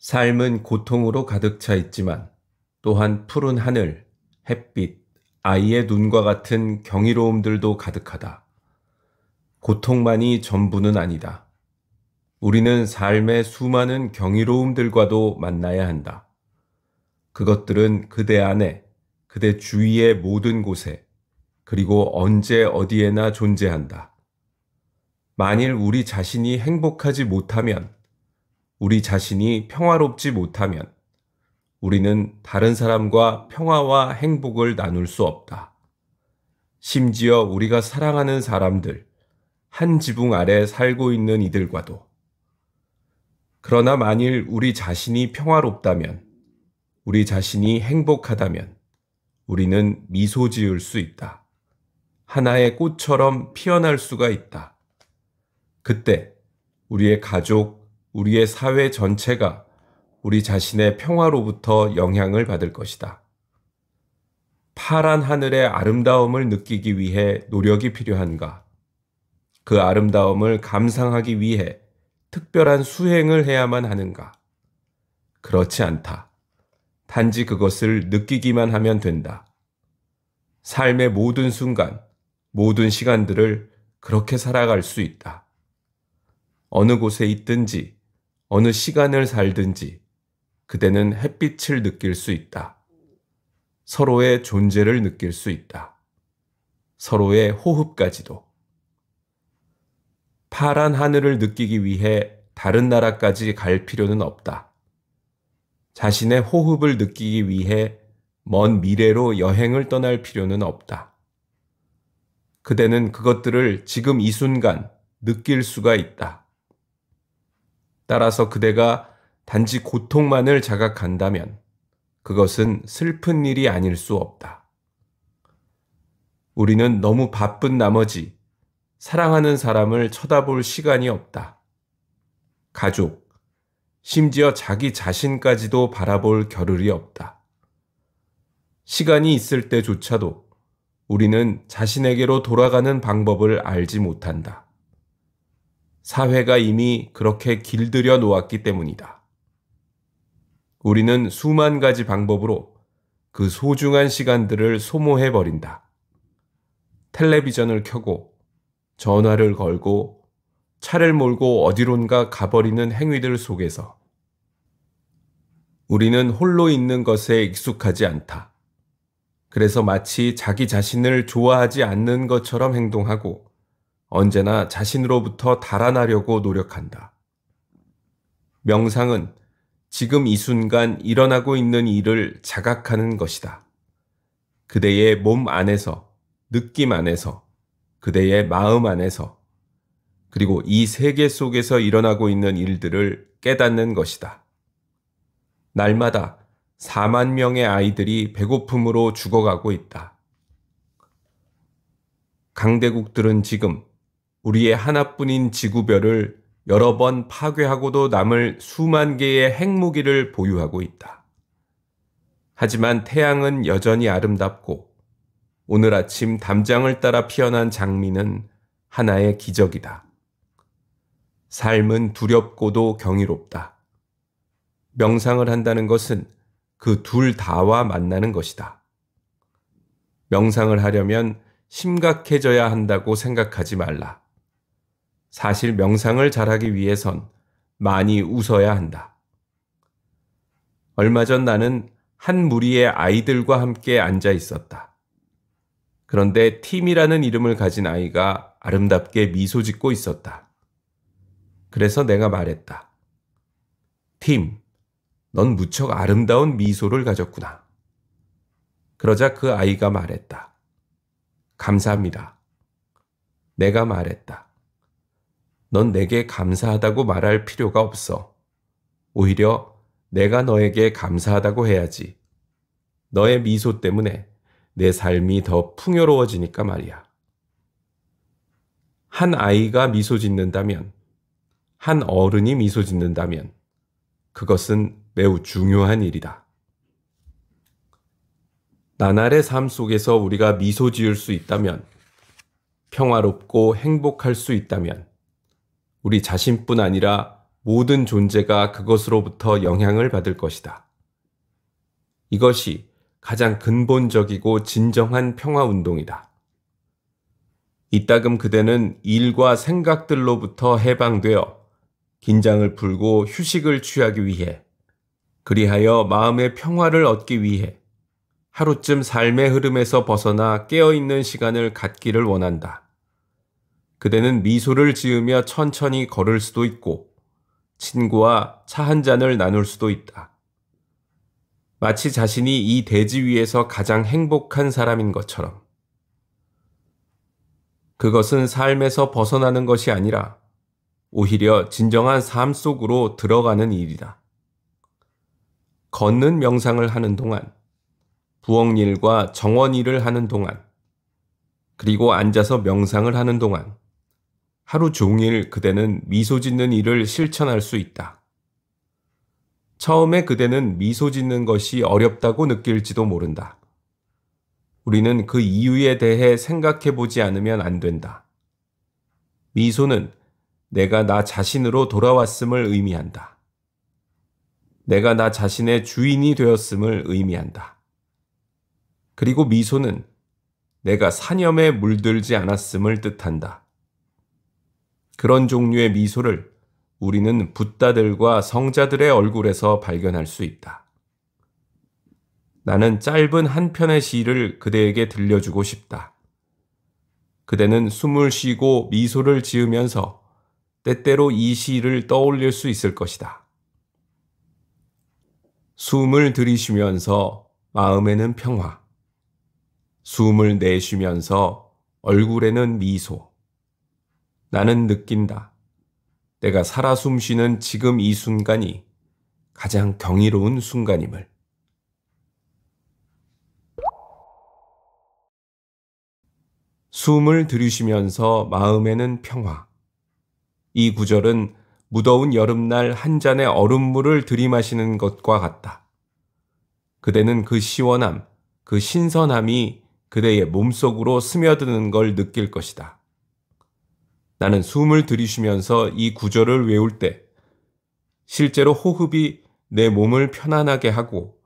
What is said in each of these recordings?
삶은 고통으로 가득 차 있지만 또한 푸른 하늘, 햇빛, 아이의 눈과 같은 경이로움들도 가득하다. 고통만이 전부는 아니다. 우리는 삶의 수많은 경이로움들과도 만나야 한다. 그것들은 그대 안에, 그대 주위의 모든 곳에, 그리고 언제 어디에나 존재한다. 만일 우리 자신이 행복하지 못하면, 우리 자신이 평화롭지 못하면, 우리는 다른 사람과 평화와 행복을 나눌 수 없다. 심지어 우리가 사랑하는 사람들, 한 지붕 아래 살고 있는 이들과도. 그러나 만일 우리 자신이 평화롭다면, 우리 자신이 행복하다면, 우리는 미소 지을 수 있다. 하나의 꽃처럼 피어날 수가 있다. 그때 우리의 가족, 우리의 사회 전체가 우리 자신의 평화로부터 영향을 받을 것이다. 파란 하늘의 아름다움을 느끼기 위해 노력이 필요한가? 그 아름다움을 감상하기 위해 특별한 수행을 해야만 하는가? 그렇지 않다. 단지 그것을 느끼기만 하면 된다. 삶의 모든 순간, 모든 시간들을 그렇게 살아갈 수 있다. 어느 곳에 있든지, 어느 시간을 살든지, 그대는 햇빛을 느낄 수 있다. 서로의 존재를 느낄 수 있다. 서로의 호흡까지도. 파란 하늘을 느끼기 위해 다른 나라까지 갈 필요는 없다. 자신의 호흡을 느끼기 위해 먼 미래로 여행을 떠날 필요는 없다. 그대는 그것들을 지금 이 순간 느낄 수가 있다. 따라서 그대가 단지 고통만을 자각한다면 그것은 슬픈 일이 아닐 수 없다. 우리는 너무 바쁜 나머지 사랑하는 사람을 쳐다볼 시간이 없다. 가족, 심지어 자기 자신까지도 바라볼 겨를이 없다. 시간이 있을 때조차도 우리는 자신에게로 돌아가는 방법을 알지 못한다. 사회가 이미 그렇게 길들여 놓았기 때문이다. 우리는 수만 가지 방법으로 그 소중한 시간들을 소모해 버린다. 텔레비전을 켜고 전화를 걸고 차를 몰고 어디론가 가버리는 행위들 속에서 우리는 홀로 있는 것에 익숙하지 않다. 그래서 마치 자기 자신을 좋아하지 않는 것처럼 행동하고 언제나 자신으로부터 달아나려고 노력한다. 명상은 지금 이 순간 일어나고 있는 일을 자각하는 것이다. 그대의 몸 안에서, 느낌 안에서, 그대의 마음 안에서, 그리고 이 세계 속에서 일어나고 있는 일들을 깨닫는 것이다. 날마다 4만 명의 아이들이 배고픔으로 죽어가고 있다. 강대국들은 지금 우리의 하나뿐인 지구별을 여러 번 파괴하고도 남을 수만 개의 핵무기를 보유하고 있다. 하지만 태양은 여전히 아름답고 오늘 아침 담장을 따라 피어난 장미는 하나의 기적이다. 삶은 두렵고도 경이롭다. 명상을 한다는 것은 그 둘 다와 만나는 것이다. 명상을 하려면 심각해져야 한다고 생각하지 말라. 사실 명상을 잘하기 위해선 많이 웃어야 한다. 얼마 전 나는 한 무리의 아이들과 함께 앉아 있었다. 그런데 팀이라는 이름을 가진 아이가 아름답게 미소 짓고 있었다. 그래서 내가 말했다. 팀, 넌 무척 아름다운 미소를 가졌구나. 그러자 그 아이가 말했다. 감사합니다. 내가 말했다. 넌 내게 감사하다고 말할 필요가 없어. 오히려 내가 너에게 감사하다고 해야지. 너의 미소 때문에 내 삶이 더 풍요로워지니까 말이야. 한 아이가 미소 짓는다면, 한 어른이 미소 짓는다면, 그것은 매우 중요한 일이다. 나날의 삶 속에서 우리가 미소 지을 수 있다면, 평화롭고 행복할 수 있다면, 우리 자신뿐 아니라 모든 존재가 그것으로부터 영향을 받을 것이다. 이것이 가장 근본적이고 진정한 평화운동이다. 이따금 그대는 일과 생각들로부터 해방되어 긴장을 풀고 휴식을 취하기 위해, 그리하여 마음의 평화를 얻기 위해 하루쯤 삶의 흐름에서 벗어나 깨어있는 시간을 갖기를 원한다. 그대는 미소를 지으며 천천히 걸을 수도 있고 친구와 차 한 잔을 나눌 수도 있다. 마치 자신이 이 대지 위에서 가장 행복한 사람인 것처럼. 그것은 삶에서 벗어나는 것이 아니라 오히려 진정한 삶 속으로 들어가는 일이다. 걷는 명상을 하는 동안, 부엌일과 정원일을 하는 동안, 그리고 앉아서 명상을 하는 동안 하루 종일 그대는 미소 짓는 일을 실천할 수 있다. 처음에 그대는 미소 짓는 것이 어렵다고 느낄지도 모른다. 우리는 그 이유에 대해 생각해 보지 않으면 안 된다. 미소는 내가 나 자신으로 돌아왔음을 의미한다. 내가 나 자신의 주인이 되었음을 의미한다. 그리고 미소는 내가 사념에 물들지 않았음을 뜻한다. 그런 종류의 미소를 우리는 붓다들과 성자들의 얼굴에서 발견할 수 있다. 나는 짧은 한 편의 시를 그대에게 들려주고 싶다. 그대는 숨을 쉬고 미소를 지으면서 때때로 이 시를 떠올릴 수 있을 것이다. 숨을 들이쉬면서 마음에는 평화. 숨을 내쉬면서 얼굴에는 미소. 나는 느낀다. 내가 살아 숨쉬는 지금 이 순간이 가장 경이로운 순간임을. 숨을 들이쉬면서 마음에는 평화. 이 구절은 무더운 여름날 한 잔의 얼음물을 들이마시는 것과 같다. 그대는 그 시원함, 그 신선함이 그대의 몸속으로 스며드는 걸 느낄 것이다. 나는 숨을 들이쉬면서 이 구절을 외울 때 실제로 호흡이 내 몸을 편안하게 하고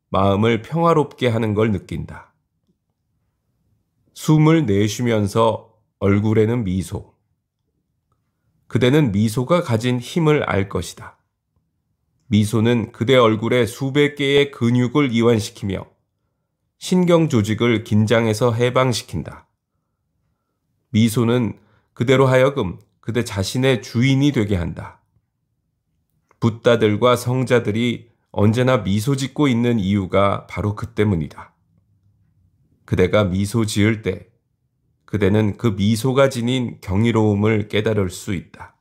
마음을 평화롭게 하는 걸 느낀다. 숨을 내쉬면서 얼굴에는 미소. 그대는 미소가 가진 힘을 알 것이다. 미소는 그대 얼굴에 수백 개의 근육을 이완시키며 신경 조직을 긴장해서 해방시킨다. 미소는 그대로 하여금 그대 자신의 주인이 되게 한다. 붓다들과 성자들이 언제나 미소 짓고 있는 이유가 바로 그 때문이다. 그대가 미소 지을 때 그대는 그 미소가 지닌 경이로움을 깨달을 수 있다.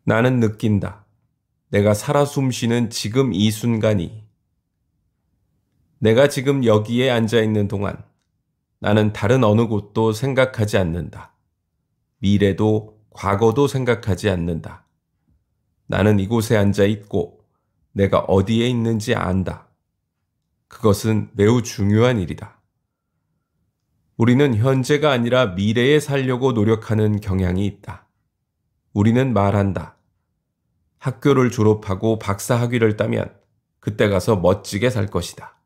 나는 느낀다. 내가 살아 숨쉬는 지금 이 순간이, 내가 지금 여기에 앉아 있는 동안 나는 다른 어느 곳도 생각하지 않는다. 미래도 과거도 생각하지 않는다. 나는 이곳에 앉아 있고 내가 어디에 있는지 안다. 그것은 매우 중요한 일이다. 우리는 현재가 아니라 미래에 살려고 노력하는 경향이 있다. 우리는 말한다. 학교를 졸업하고 박사 학위를 따면 그때 가서 멋지게 살 것이다.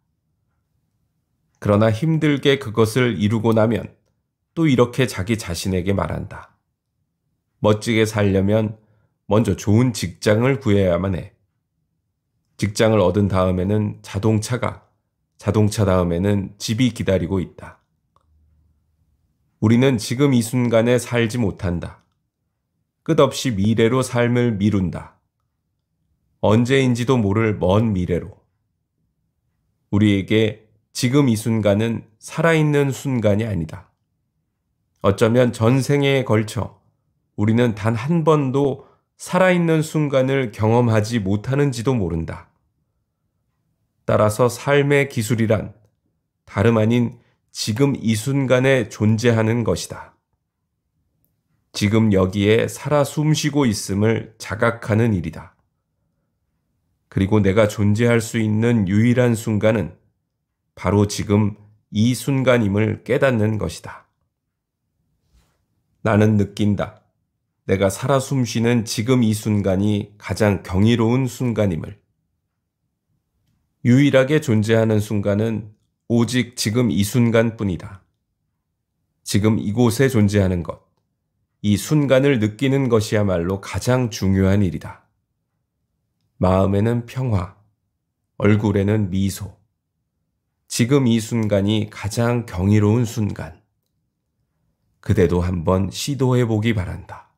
그러나 힘들게 그것을 이루고 나면 또 이렇게 자기 자신에게 말한다. 멋지게 살려면 먼저 좋은 직장을 구해야만 해. 직장을 얻은 다음에는 자동차 다음에는 집이 기다리고 있다. 우리는 지금 이 순간에 살지 못한다. 끝없이 미래로 삶을 미룬다. 언제인지도 모를 먼 미래로. 우리에게 지금 이 순간은 살아있는 순간이 아니다. 어쩌면 전생에 걸쳐 우리는 단 한 번도 살아있는 순간을 경험하지 못하는지도 모른다. 따라서 삶의 기술이란 다름 아닌 지금 이 순간에 존재하는 것이다. 지금 여기에 살아 숨쉬고 있음을 자각하는 일이다. 그리고 내가 존재할 수 있는 유일한 순간은 바로 지금 이 순간임을 깨닫는 것이다. 나는 느낀다. 내가 살아 숨쉬는 지금 이 순간이 가장 경이로운 순간임을. 유일하게 존재하는 순간은 오직 지금 이 순간뿐이다. 지금 이곳에 존재하는 것, 이 순간을 느끼는 것이야말로 가장 중요한 일이다. 마음에는 평화, 얼굴에는 미소. 지금 이 순간이 가장 경이로운 순간. 그대도 한번 시도해 보기 바란다.